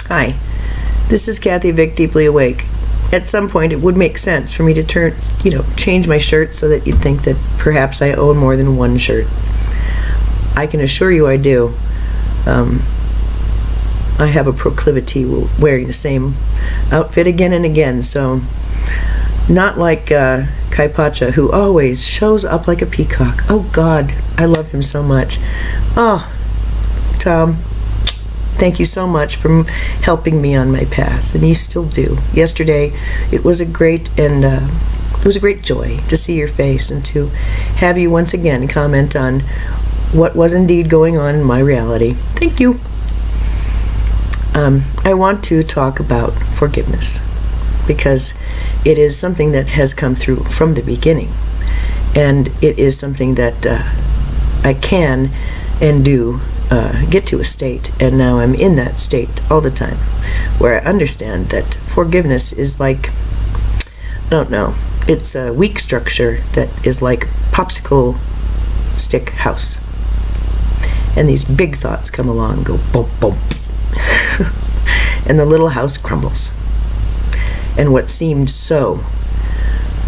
Hi, this is Kathy Vick, Deeply Awake. At some point, it would make sense for me to change my shirt so that you'd think that perhaps I own more than one shirt. I can assure you I do. I have a proclivity wearing the same outfit again and again, so not like Kai Pacha, who always shows up like a peacock. Oh God, I love him so much. Oh, Tom, thank you so much for helping me on my path, and you still do. Yesterday, it was a great joy to see your face and to have you once again comment on what was indeed going on in my reality. Thank you. I want to talk about forgiveness because it is something that has come through from the beginning, and it is something that I can and do get to a state, and now I'm in that state all the time, where I understand that forgiveness is like, I don't know, it's a weak structure that is like popsicle stick house. And these big thoughts come along and go bump, bump. And the little house crumbles. And what seemed so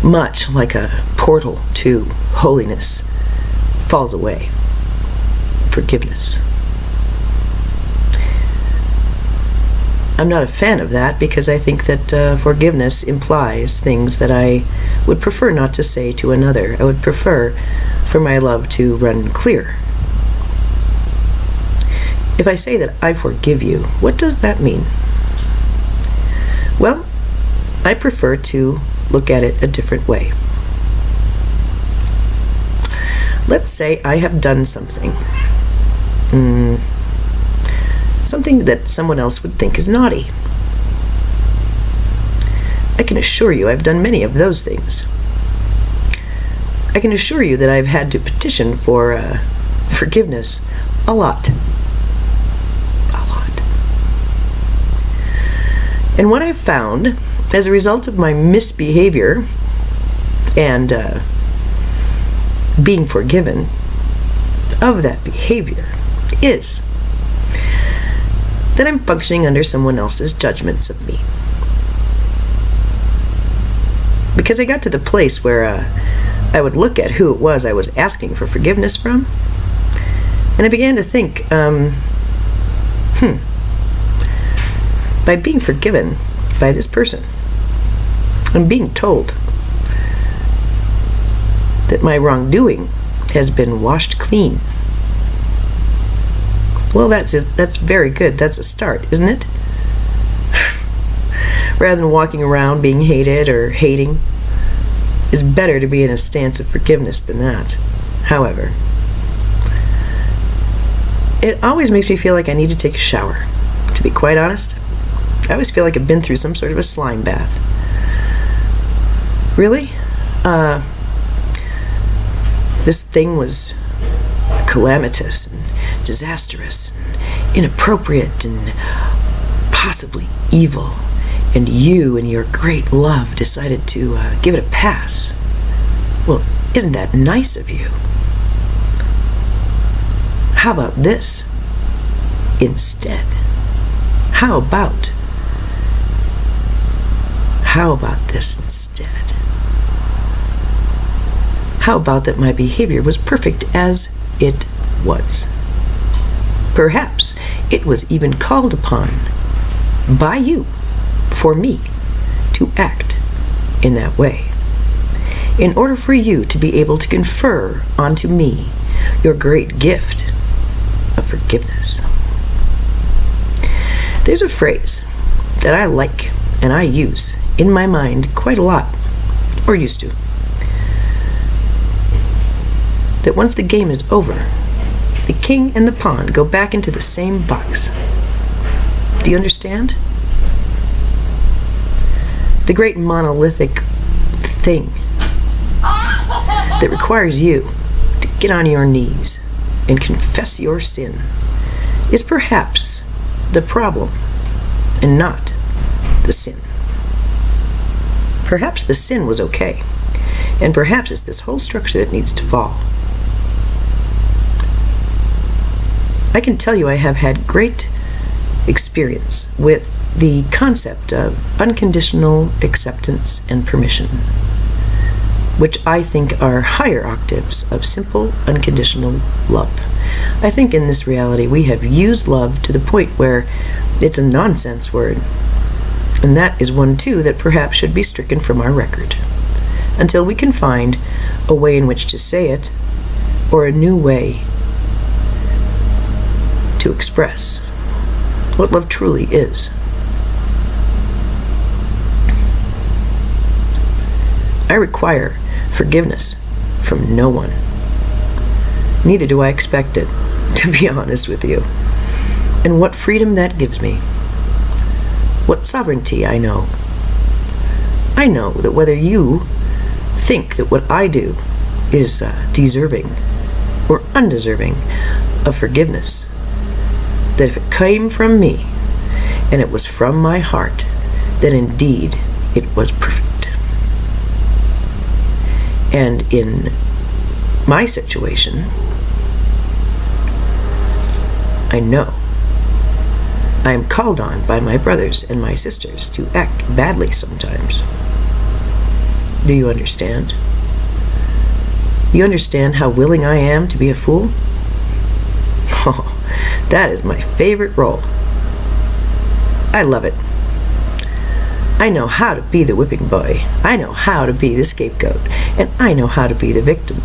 much like a portal to holiness falls away. Forgiveness. I'm not a fan of that because I think that forgiveness implies things that I would prefer not to say to another. I would prefer for my love to run clear. If I say that I forgive you, what does that mean? Well, I prefer to look at it a different way. Let's say I have done something. Something that someone else would think is naughty. I can assure you I've done many of those things. I can assure you that I've had to petition for forgiveness a lot. And what I've found, as a result of my misbehavior and being forgiven of that behavior, is that I'm functioning under someone else's judgments of me. Because I got to the place where I would look at who it was I was asking for forgiveness from, and I began to think, by being forgiven by this person, I'm being told that my wrongdoing has been washed clean. Well, that's very good. That's a start, isn't it? Rather than walking around being hated or hating, it's better to be in a stance of forgiveness than that. However, it always makes me feel like I need to take a shower, to be quite honest. I always feel like I've been through some sort of a slime bath. Really? This thing was calamitous and disastrous and inappropriate and possibly evil, and you and your great love decided to give it a pass. Well, isn't that nice of you? How about this instead? How about this instead? How about that my behavior was perfect as it was? Perhaps it was even called upon by you for me to act in that way, in order for you to be able to confer onto me your great gift of forgiveness. There's a phrase that I like and I use in my mind quite a lot, or used to, that once the game is over, the king and the pawn go back into the same box. Do you understand? The great monolithic thing that requires you to get on your knees and confess your sin is perhaps the problem and not the sin. Perhaps the sin was okay, and perhaps it's this whole structure that needs to fall. I can tell you I have had great experience with the concept of unconditional acceptance and permission, which I think are higher octaves of simple, unconditional love. I think in this reality we have used love to the point where it's a nonsense word, and that is one too that perhaps should be stricken from our record, until we can find a way in which to say it, or a new way to express what love truly is. I require forgiveness from no one. Neither do I expect it, to be honest with you. And what freedom that gives me. What sovereignty I know. I know that whether you think that what I do is deserving or undeserving of forgiveness, that if it came from me and it was from my heart, then indeed it was perfect. And in my situation, I know I am called on by my brothers and my sisters to act badly sometimes. Do you understand? You understand how willing I am to be a fool? Oh, that is my favorite role. I love it. I know how to be the whipping boy. I know how to be the scapegoat. And I know how to be the victim.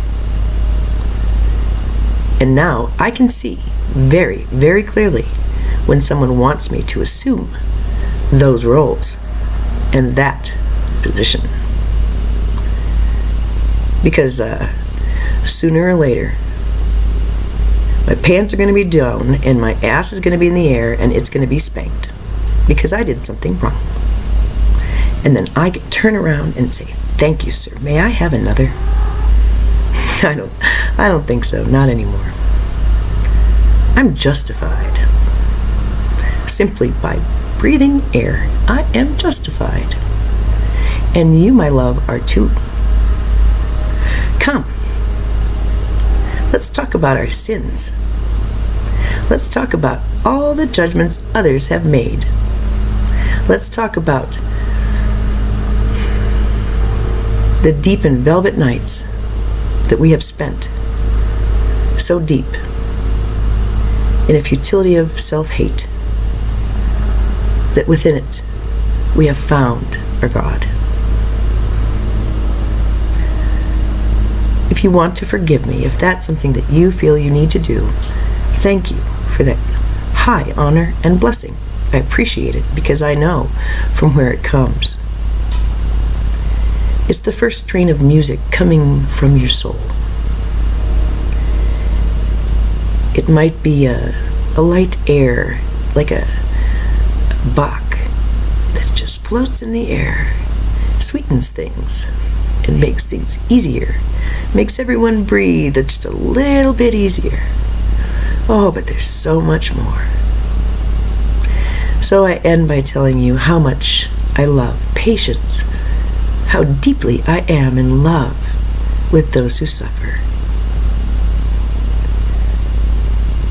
And now I can see very, very clearly when someone wants me to assume those roles and that position. Because sooner or later, my pants are going to be down and my ass is going to be in the air and it's going to be spanked because I did something wrong. And then I can turn around and say, "Thank you, sir. May I have another?" I don't think so. Not anymore. I'm justified. Simply by breathing air, I am justified. And you, my love, are too. Come. Let's talk about our sins. Let's talk about all the judgments others have made. Let's talk about the deep and velvet nights that we have spent so deep in a futility of self-hate that within it we have found our God. If you want to forgive me, if that's something that you feel you need to do, thank you for that high honor and blessing. I appreciate it because I know from where it comes. It's the first strain of music coming from your soul. It might be a light air, like a Bach that just floats in the air, sweetens things, and makes things easier, makes everyone breathe just a little bit easier. Oh, but there's so much more. So I end by telling you how much I love patience, how deeply I am in love with those who suffer.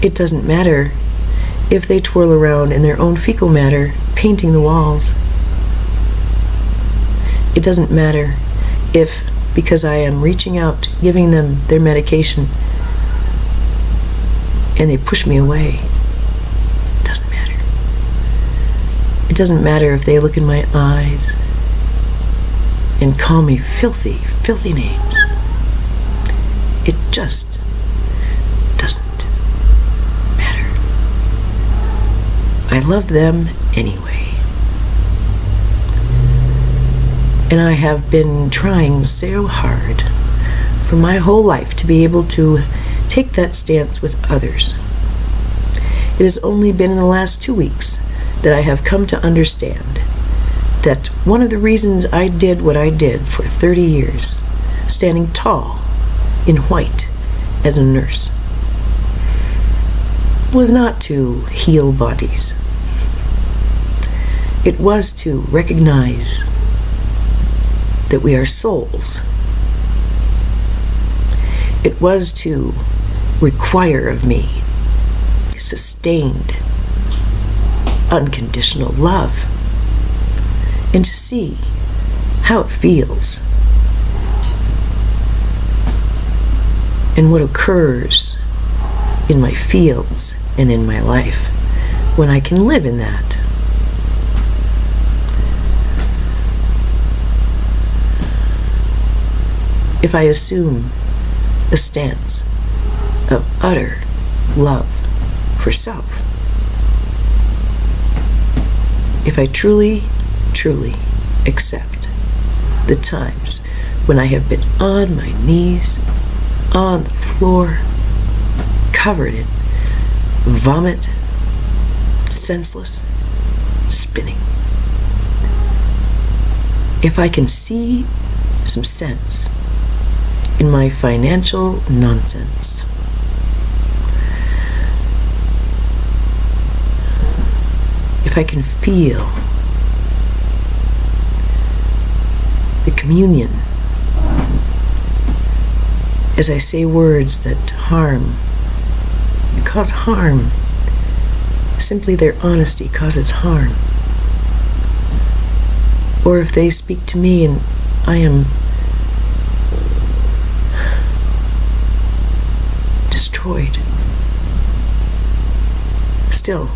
It doesn't matter if they twirl around in their own fecal matter, painting the walls. It doesn't matter if, because I am reaching out, giving them their medication, and they push me away. It doesn't matter. It doesn't matter if they look in my eyes and call me filthy, filthy names. It just doesn't matter. I love them anyway. And I have been trying so hard for my whole life to be able to take that stance with others. It has only been in the last 2 weeks that I have come to understand that one of the reasons I did what I did for 30 years, standing tall in white as a nurse, was not to heal bodies. It was to recognize that we are souls. It was to require of me sustained, unconditional love, and to see how it feels and what occurs in my fields and in my life when I can live in that. If I assume a stance of utter love for self, if I truly, truly accept the times when I have been on my knees, on the floor, covered in vomit, senseless, spinning. If I can see some sense in my financial nonsense, if I can feel the communion as I say words that cause harm, simply their honesty causes harm, or if they speak to me and I am destroyed, still,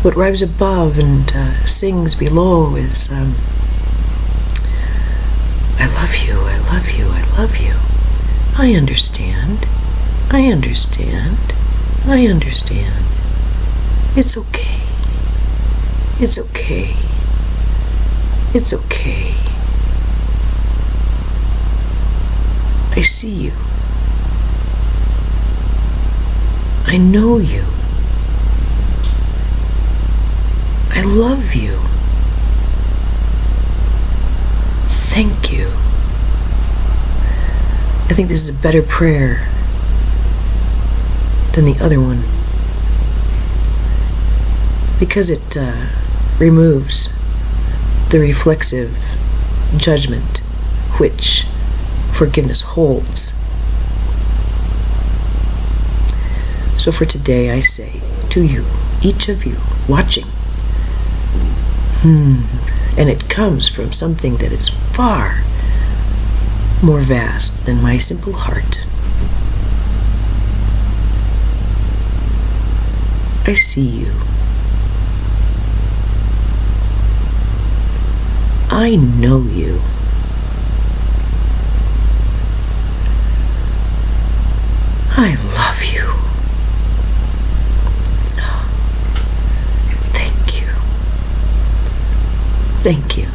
what rises above and sings below is, I love you, I love you, I love you. I understand, I understand, I understand. It's okay, it's okay, it's okay. I see you. I know you. I love you. Thank you. I think this is a better prayer than the other one, because it removes the reflexive judgment which forgiveness holds. So for today I say to you, each of you watching, and it comes from something that is far more vast than my simple heart. I see you. I know you. I love you. Thank you. Thank you.